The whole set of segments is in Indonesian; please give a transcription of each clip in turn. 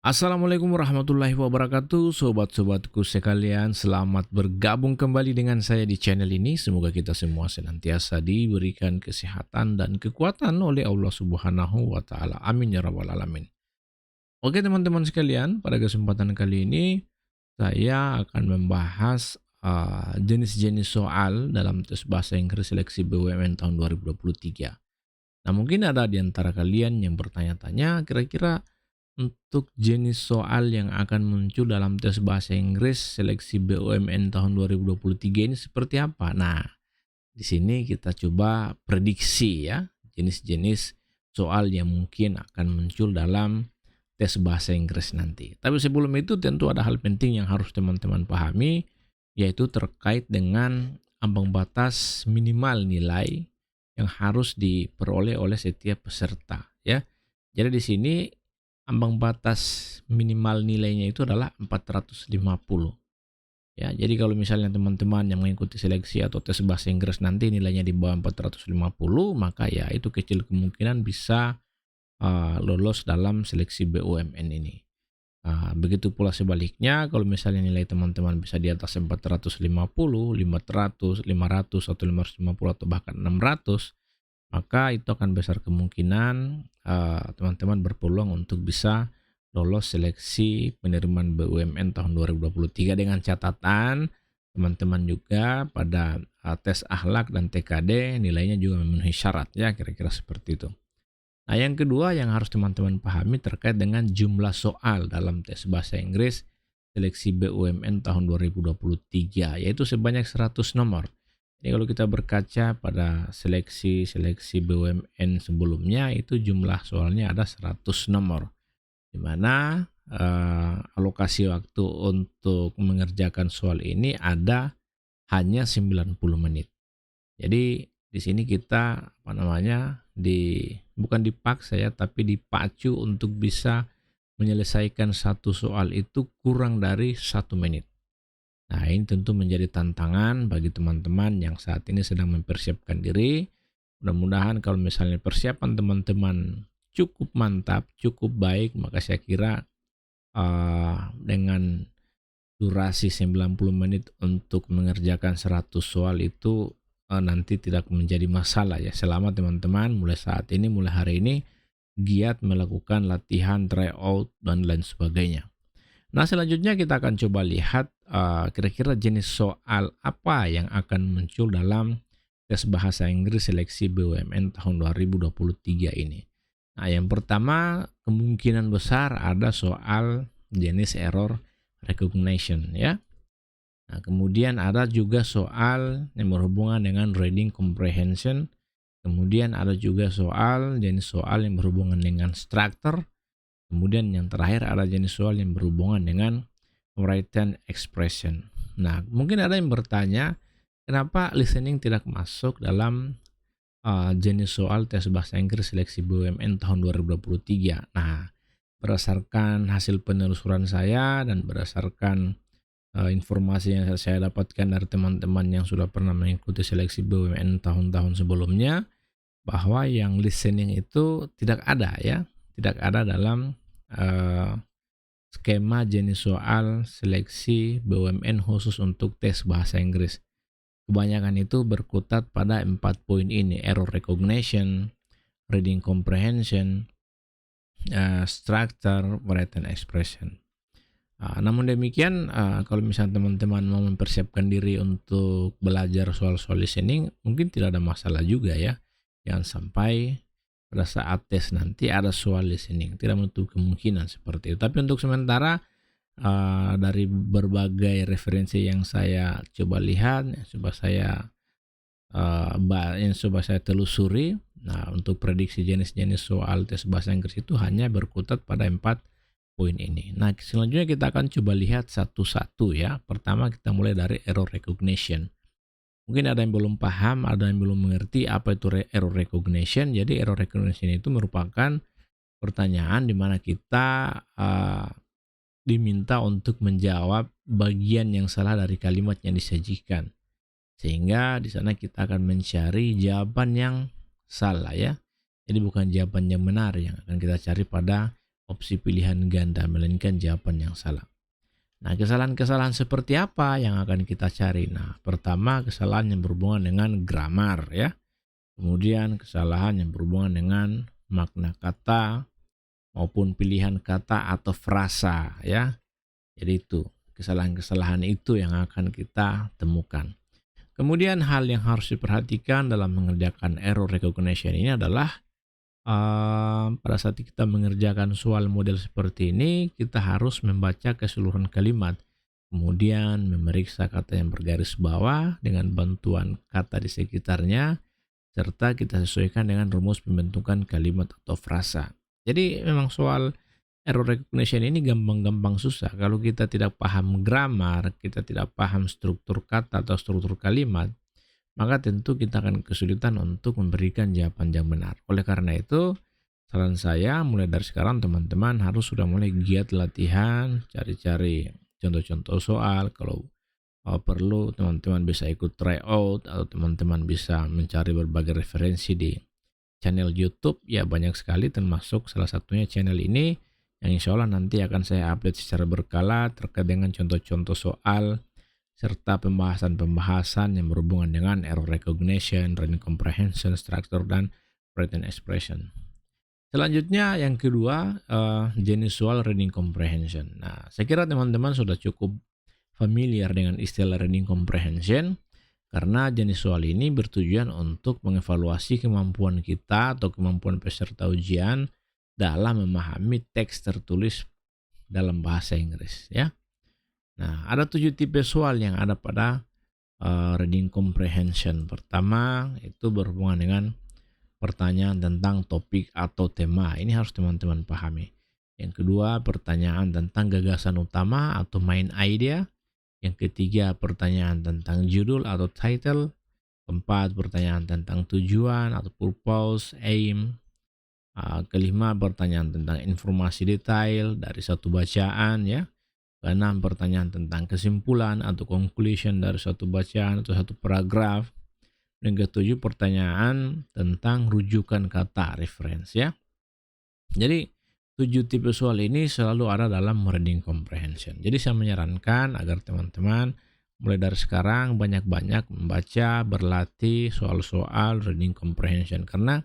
Assalamualaikum warahmatullahi wabarakatuh, sobat-sobatku sekalian. Selamat bergabung kembali dengan saya di channel ini. Semoga kita semua senantiasa diberikan kesehatan dan kekuatan oleh Allah Subhanahu wa Ta'ala. Amin ya Rabbal 'Alamin. Oke, teman-teman sekalian, pada kesempatan kali ini saya akan membahas jenis-jenis soal dalam tes bahasa Inggris seleksi BUMN tahun 2023. Nah, mungkin ada di antara kalian yang bertanya-tanya, kira-kira untuk jenis soal yang akan muncul dalam tes bahasa Inggris seleksi BUMN tahun 2023 ini seperti apa? Nah, di sini kita coba prediksi ya, jenis-jenis soal yang mungkin akan muncul dalam tes bahasa Inggris nanti. Tapi sebelum itu tentu ada hal penting yang harus teman-teman pahami, yaitu terkait dengan ambang batas minimal nilai yang harus diperoleh oleh setiap peserta ya. Jadi di sini ambang batas minimal nilainya itu adalah 450. Ya, jadi kalau misalnya teman-teman yang mengikuti seleksi atau tes bahasa Inggris nanti nilainya di bawah 450, maka ya itu kecil kemungkinan bisa lolos dalam seleksi BUMN ini. Begitu pula sebaliknya, kalau misalnya nilai teman-teman bisa di atas 450, 500, 500 atau 550 atau bahkan 600, maka itu akan besar kemungkinan teman-teman berpeluang untuk bisa lolos seleksi penerimaan BUMN tahun 2023 dengan catatan teman-teman juga pada tes akhlak dan TKD nilainya juga memenuhi syarat ya, kira-kira seperti itu. Nah, yang kedua yang harus teman-teman pahami terkait dengan jumlah soal dalam tes bahasa Inggris seleksi BUMN tahun 2023, yaitu sebanyak 100 nomor. Jadi kalau kita berkaca pada seleksi BUMN sebelumnya, itu jumlah soalnya ada 100 nomor. Di mana alokasi waktu untuk mengerjakan soal ini ada hanya 90 menit. Jadi di sini kita bukan dipaksa ya, tapi dipacu untuk bisa menyelesaikan satu soal itu kurang dari 1 menit. Nah, ini tentu menjadi tantangan bagi teman-teman yang saat ini sedang mempersiapkan diri. Mudah-mudahan kalau misalnya persiapan teman-teman cukup mantap, cukup baik, maka saya kira dengan durasi 90 menit untuk mengerjakan 100 soal itu nanti tidak menjadi masalah ya, selama teman-teman mulai hari ini giat melakukan latihan, tryout dan lain sebagainya. Nah, selanjutnya kita akan coba lihat kira-kira jenis soal apa yang akan muncul dalam tes bahasa Inggris seleksi BUMN tahun 2023 ini. Nah, yang pertama kemungkinan besar ada soal jenis error recognition ya. Nah, kemudian ada juga soal yang berhubungan dengan reading comprehension. Kemudian ada juga jenis soal yang berhubungan dengan structure. Kemudian yang terakhir ada jenis soal yang berhubungan dengan written expression. Nah, mungkin ada yang bertanya, kenapa listening tidak masuk dalam jenis soal tes bahasa Inggris seleksi BUMN tahun 2023? Nah, berdasarkan hasil penelusuran saya dan berdasarkan informasi yang saya dapatkan dari teman-teman yang sudah pernah mengikuti seleksi BUMN tahun-tahun sebelumnya, bahwa yang listening itu tidak ada ya, tidak ada dalam skema jenis soal seleksi BUMN khusus untuk tes bahasa Inggris. Kebanyakan itu berkutat pada 4 poin ini: error recognition, reading comprehension, structure, written expression. Namun demikian, kalau misalnya teman-teman mau mempersiapkan diri untuk belajar soal-soal listening, mungkin tidak ada masalah juga ya. Jangan sampai pada saat tes nanti ada soal listening, tidak menutup kemungkinan seperti itu. Tapi untuk sementara, dari berbagai referensi yang saya coba lihat, yang coba saya telusuri, nah untuk prediksi jenis-jenis soal tes bahasa Inggris itu hanya berkutat pada 4 poin ini. Nah, selanjutnya kita akan coba lihat satu-satu ya. Pertama kita mulai dari error recognition. Mungkin ada yang belum paham, ada yang belum mengerti apa itu error recognition. Jadi error recognition itu merupakan pertanyaan di mana kita diminta untuk menjawab bagian yang salah dari kalimat yang disajikan. Sehingga di sana kita akan mencari jawaban yang salah ya. Jadi bukan jawaban yang benar yang akan kita cari pada opsi pilihan ganda, melainkan jawaban yang salah. Nah, kesalahan-kesalahan seperti apa yang akan kita cari? Nah, pertama kesalahan yang berhubungan dengan grammar ya. Kemudian kesalahan yang berhubungan dengan makna kata maupun pilihan kata atau frasa ya. Jadi itu kesalahan-kesalahan itu yang akan kita temukan. Kemudian hal yang harus diperhatikan dalam mengerjakan error recognition ini adalah pada saat kita mengerjakan soal model seperti ini, kita harus membaca keseluruhan kalimat. Kemudian memeriksa kata yang bergaris bawah dengan bantuan kata di sekitarnya, serta kita sesuaikan dengan rumus pembentukan kalimat atau frasa. Jadi memang soal error recognition ini gampang-gampang susah. Kalau kita tidak paham grammar, kita tidak paham struktur kata atau struktur kalimat, maka tentu kita akan kesulitan untuk memberikan jawaban yang benar. Oleh karena itu, saran saya mulai dari sekarang teman-teman harus sudah mulai giat latihan, cari-cari contoh-contoh soal. Kalau perlu teman-teman bisa ikut tryout atau teman-teman bisa mencari berbagai referensi di channel YouTube. Ya banyak sekali, termasuk salah satunya channel ini yang insya Allah nanti akan saya update secara berkala terkait dengan contoh-contoh soal serta pembahasan-pembahasan yang berhubungan dengan error recognition, reading comprehension, structure, dan written expression. Selanjutnya yang kedua, jenis soal reading comprehension. Nah, saya kira teman-teman sudah cukup familiar dengan istilah reading comprehension karena jenis soal ini bertujuan untuk mengevaluasi kemampuan kita atau kemampuan peserta ujian dalam memahami teks tertulis dalam bahasa Inggris ya. Nah, ada 7 tipe soal yang ada pada reading comprehension. Pertama, itu berhubungan dengan pertanyaan tentang topik atau tema. Ini harus teman-teman pahami. Yang kedua, pertanyaan tentang gagasan utama atau main idea. Yang ketiga, pertanyaan tentang judul atau title. Keempat, pertanyaan tentang tujuan atau purpose, aim. Kelima, pertanyaan tentang informasi detail dari satu bacaan ya. Keenam, pertanyaan tentang kesimpulan atau conclusion dari satu bacaan atau satu paragraf. Dan ketujuh, pertanyaan tentang rujukan kata reference ya. Jadi 7 tipe soal ini selalu ada dalam reading comprehension. Jadi saya menyarankan agar teman-teman mulai dari sekarang banyak-banyak membaca, berlatih soal-soal reading comprehension. Karena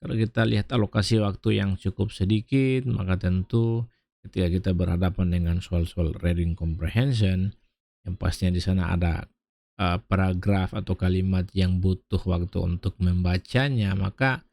kalau kita lihat alokasi waktu yang cukup sedikit, maka tentu ketika kita berhadapan dengan soal-soal reading comprehension, yang pastinya di sana ada paragraf atau kalimat yang butuh waktu untuk membacanya, maka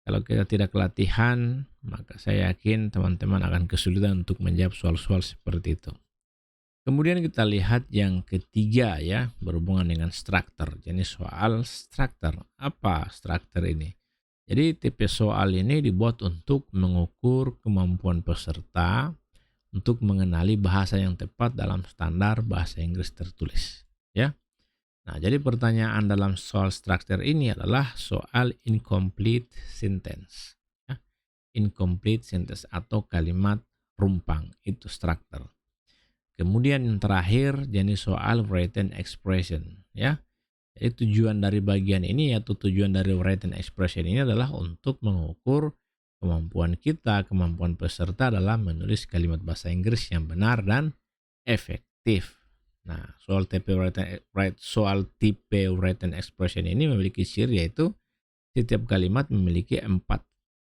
kalau kita tidak latihan, maka saya yakin teman-teman akan kesulitan untuk menjawab soal-soal seperti itu. Kemudian kita lihat yang ketiga ya, berhubungan dengan struktur. Jenis soal struktur. Apa struktur ini? Jadi tipe soal ini dibuat untuk mengukur kemampuan peserta untuk mengenali bahasa yang tepat dalam standar bahasa Inggris tertulis. Ya. Nah, jadi pertanyaan dalam soal struktur ini adalah soal incomplete sentence. Ya. Incomplete sentence atau kalimat rumpang, itu struktur. Kemudian yang terakhir jenis soal written expression. Ya. Jadi tujuan dari bagian ini atau tujuan dari written expression ini adalah untuk mengukur kemampuan kita, kemampuan peserta dalam menulis kalimat bahasa Inggris yang benar dan efektif. Nah, soal tipe written expression ini memiliki ciri yaitu setiap kalimat memiliki 4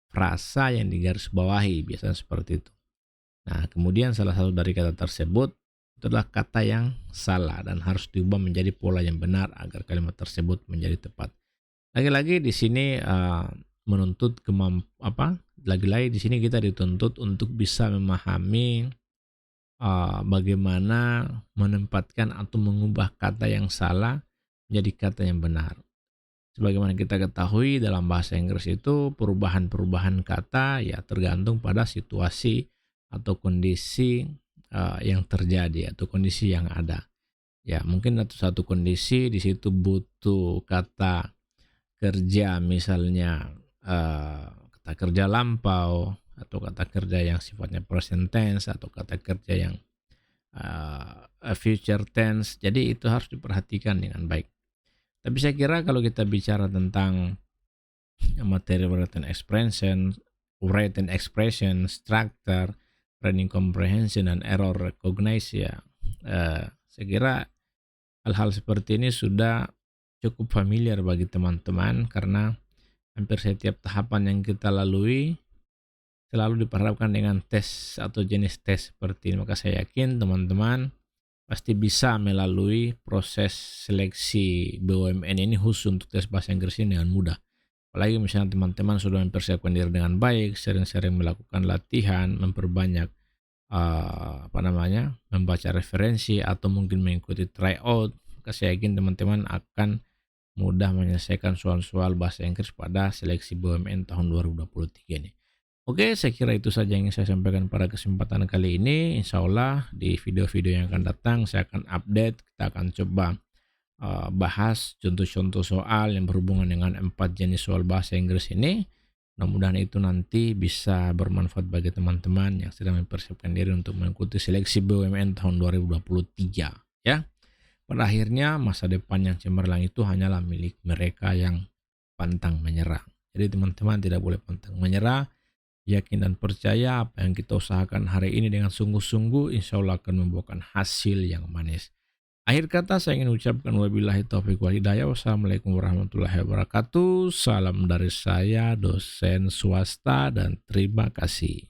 frasa yang digarisbawahi, biasanya seperti itu. Nah, kemudian salah satu dari kata tersebut itu adalah kata yang salah dan harus diubah menjadi pola yang benar agar kalimat tersebut menjadi tepat. Lagi-lagi di sini menuntut lagi-lagi di sini kita dituntut untuk bisa memahami bagaimana menempatkan atau mengubah kata yang salah menjadi kata yang benar. Sebagaimana kita ketahui dalam bahasa Inggris itu perubahan-perubahan kata ya tergantung pada situasi atau kondisi yang terjadi atau kondisi yang ada. Ya, mungkin satu kondisi di situ butuh kata kerja, misalnya kata kerja lampau atau kata kerja yang sifatnya present tense atau kata kerja yang future tense. Jadi itu harus diperhatikan dengan baik. Tapi saya kira kalau kita bicara tentang materi written expression, written expression, structure, reading comprehension, dan error recognition ya. Saya kira hal-hal seperti ini sudah cukup familiar bagi teman-teman karena hampir setiap tahapan yang kita lalui selalu diperhadapkan dengan tes atau jenis tes seperti ini. Maka saya yakin teman-teman pasti bisa melalui proses seleksi BUMN ini khusus untuk tes bahasa Inggris ini dengan mudah. Apalagi misalnya teman-teman sudah mempersiapkan diri dengan baik, sering-sering melakukan latihan, memperbanyak membaca referensi atau mungkin mengikuti tryout. Maka saya yakin teman-teman akan mudah menyelesaikan soal-soal bahasa Inggris pada seleksi BUMN tahun 2023 ini. Oke, saya kira itu saja yang ingin saya sampaikan pada kesempatan kali ini. Insya Allah di video-video yang akan datang saya akan update, kita akan coba bahas contoh-contoh soal yang berhubungan dengan 4 jenis soal bahasa Inggris ini. Mudah-mudahan itu nanti bisa bermanfaat bagi teman-teman yang sedang mempersiapkan diri untuk mengikuti seleksi BUMN tahun 2023 ya. Pada akhirnya masa depan yang cemerlang itu hanyalah milik mereka yang pantang menyerah. Jadi teman-teman tidak boleh pantang menyerah. Yakin dan percaya apa yang kita usahakan hari ini dengan sungguh-sungguh insya Allah akan membuahkan hasil yang manis. Akhir kata saya ingin ucapkan wabillahi taufiq wal hidayah. Wassalamualaikum warahmatullahi wabarakatuh. Salam dari saya, dosen swasta, dan terima kasih.